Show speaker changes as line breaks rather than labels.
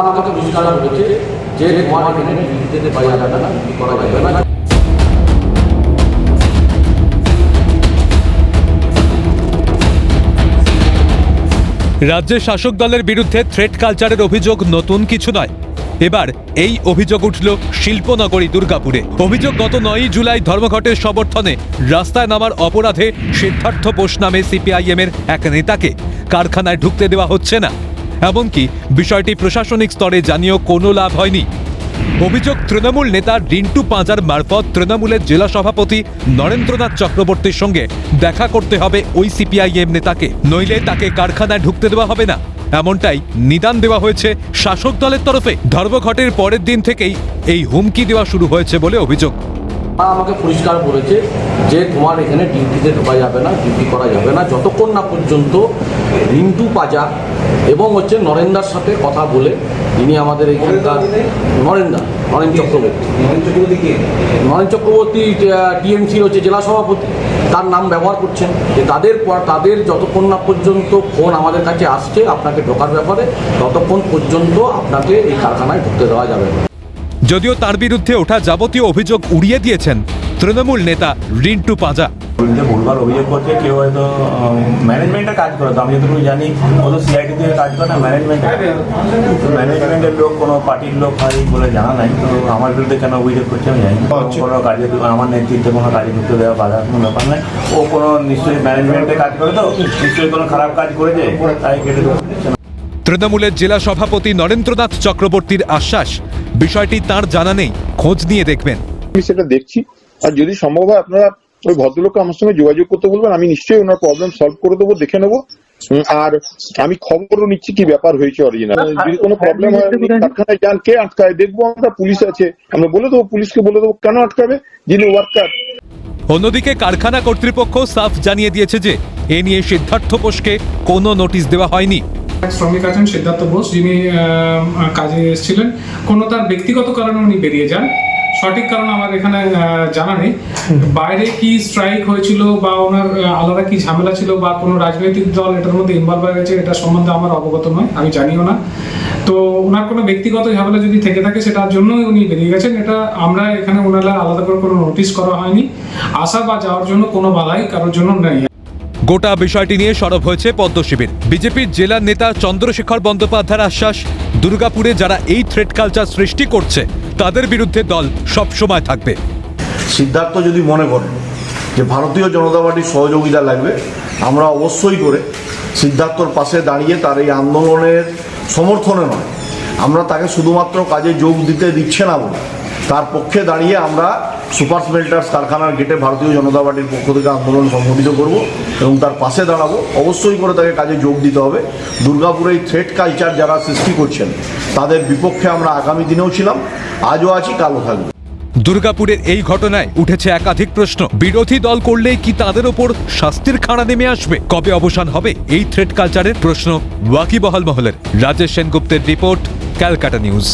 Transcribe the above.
আমাকে পরিষ্কার বলেছে যে তোমার এখানে দিতে পারা যাবে না, করা যাবে না।
রাজ্যের শাসক দলের বিরুদ্ধে থ্রেট কালচারের অভিযোগ নতুন কিছু নয়। এবার এই অভিযোগ উঠল শিল্পনগরী দুর্গাপুরে। অভিযোগ, গত 9 জুলাই ধর্মঘটের সমর্থনে রাস্তায় নামার অপরাধে সিদ্ধার্থ বোস নামে সিপিআইএমের এক নেতাকে কারখানায় ঢুকতে দেওয়া হচ্ছে না। এমনকি বিষয়টি প্রশাসনিক স্তরে জানিয়েও কোনো লাভ হয়নি। অভিযোগ, তৃণমূল নেতা রিন্টু পাঁজার মারফত তৃণমূলের জেলা সভাপতি নরেন্দ্রনাথ চক্রবর্তীর সঙ্গে দেখা করতে হবে ওই সিপিআইএম নেতাকে, নইলে তাকে কারখানায় ঢুকতে দেওয়া হবে না। এমনটাই নিদান দেওয়া হয়েছে শাসক দলের তরফে। ধর্মঘটের পরের দিন থেকেই এই হুমকি দেওয়া শুরু হয়েছে বলে অভিযোগ।
আমাকে পরিষ্কার বলেছে যে তোমার এখানে ডিউটিতে ঢোকা যাবে না, ডিউটি করা যাবে না যতক্ষণ না পর্যন্ত রিন্টু পাজা এবং নরেন্দ্রার সাথে কথা বলে, তিনি আমাদের এইখানকার নরেন চক্রবর্তী টিএমসির জেলা সভাপতি, তার নাম ব্যবহার করছেন, যে তাদের যতক্ষণ না পর্যন্ত ফোন আমাদের কাছে আসছে আপনাকে ঢোকার ব্যাপারে, ততক্ষণ পর্যন্ত আপনাকে এই কারখানায় ঢুকতে দেওয়া যাবে না।
যদিও তার বিরুদ্ধে ওঠা যাবতীয় অভিযোগ উড়িয়ে দিয়েছেন তৃণমূল নেতা রিন্টু পাঁজা।
ভুলভাল অভিযোগ করছে, কেউ হয়তো ম্যানেজমেন্টের কাজ করে, তো আমি যতটুকু জানি ও তো সিআইডি থেকে কাজ করে না, ম্যানেজমেন্টের লোক, কোনো পার্টির লোক হয় বলে জানা নাই। তো আমার বিরুদ্ধে কেন অভিযোগ করছে আমি জানি। কোনো কাজে, আমার নেতৃত্বে কোনো কাজে ঢুকতে দেওয়া বাধা কোনো ব্যাপার নয়। ও কোনো নিশ্চয়ই ম্যানেজমেন্টে কাজ করে, তো নিশ্চয়ই কোনো খারাপ কাজ করেছে, তাই কেটে দেওয়া।
তৃণমূলের জেলা সভাপতি নরেন্দ্রনাথ চক্রবর্তীর আশ্বাস, বিষয়টি তার জানা নেই, খোঁজ নিয়ে দেখবেন।
আমি সেটা দেখছি, আর যদি সম্ভব হয় আপনারা ওই ভদ্রলোককে আমার সঙ্গে যোগাযোগ করতে বলবেন, আমি নিশ্চয়ই ওনার প্রবলেম সলভ করে দেবো, দেখে নেবো। আর আমি খবরও নিচ্ছি কি ব্যাপার হয়েছে অরিজিনাল। যদি কোনো প্রবলেম হয় কারখানায় যান, কে আটকায় দেখবো, আমরা পুলিশ আছে, আমরা বলে দেবো, পুলিশকে বলে দেবো কেন আটকাবে, যিনি ওয়ার্কার।
অন্যদিকে কারখানা কর্তৃপক্ষ সাফ জানিয়ে দিয়েছে যে এ নিয়ে সিদ্ধার্থ বোসকে কোনো নোটিশ দেওয়া হয়নি।
শ্রমিক আছেন সিদ্ধার্থ বোস, যিনি কাজে এসেছিলেন, কোনো তার ব্যক্তিগত কারণে উনি বেরিয়ে যান। সঠিক কারণ আমার এখানে জানা নেই। বাইরে কি স্ট্রাইক হয়েছিল বা ওনার আলাদা কি ঝামেলা ছিল বা কোনো রাজনৈতিক দল এটার মধ্যে ইনভলভ হয়ে গেছে, এটা সম্বন্ধে আমার অবগত নয়, আমি জানিও না। তো ওনার কোনো ব্যক্তিগত ঝামেলা যদি থেকে থাকে সেটার জন্যই উনি বেরিয়ে গেছেন। এটা আমরা এখানে ওনারা আলাদা করে কোনো নোটিশ করা হয়নি। আসা বা যাওয়ার জন্য কোনো বাধাই কারোর জন্য নেই।
গোটা বিষয়টি নিয়ে সরব হয়েছে পদ্ম শিবির। বিজেপির জেলা নেতা চন্দ্রশেখর বন্দ্যোপাধ্যায়ের আশ্বাস, দুর্গাপুরে যারা এই থ্রেট কালচার সৃষ্টি করছে তাদের বিরুদ্ধে দল সব সময় থাকবে।
সিদ্ধার্থ যদি মনে করে যে ভারতীয় জনতা পার্টির সহযোগিতা লাগবে, আমরা অবশ্যই করে সিদ্ধার্থর পাশে দাঁড়িয়ে তার এই আন্দোলনের সমর্থনে নয়, আমরা তাকে শুধুমাত্র কাজে যোগ দিতে দিচ্ছে না বলে তার পক্ষে দাঁড়িয়ে আমরা সুপার স্মেল্টার্স কারখানার গেটে ভারতীয় জনতা পার্টির পক্ষ থেকে আন্দোলন সংগঠিত করব এবং তার পাশে দাঁড়াবো। অবশ্যই করে তাকে কাজে যোগ দিতে হবে। দুর্গাপুরে এই থ্রেট কালচার যারা সৃষ্টি করছেন তাদের বিপক্ষে আমরা আগামী দিনেও ছিলাম, আজও আছি, কালও থাকবে।
দুর্গাপুরের এই ঘটনায় উঠেছে একাধিক প্রশ্ন। বিরোধী দল করলেই কি তাদের ওপর শাস্তির খাড়া নেমে আসবে? কবে অবসান হবে এই থ্রেট কালচারের? প্রশ্ন ওয়াকিবহাল মহলের। রাজেশ সেনগুপ্তের রিপোর্ট, ক্যালকাটা নিউজ।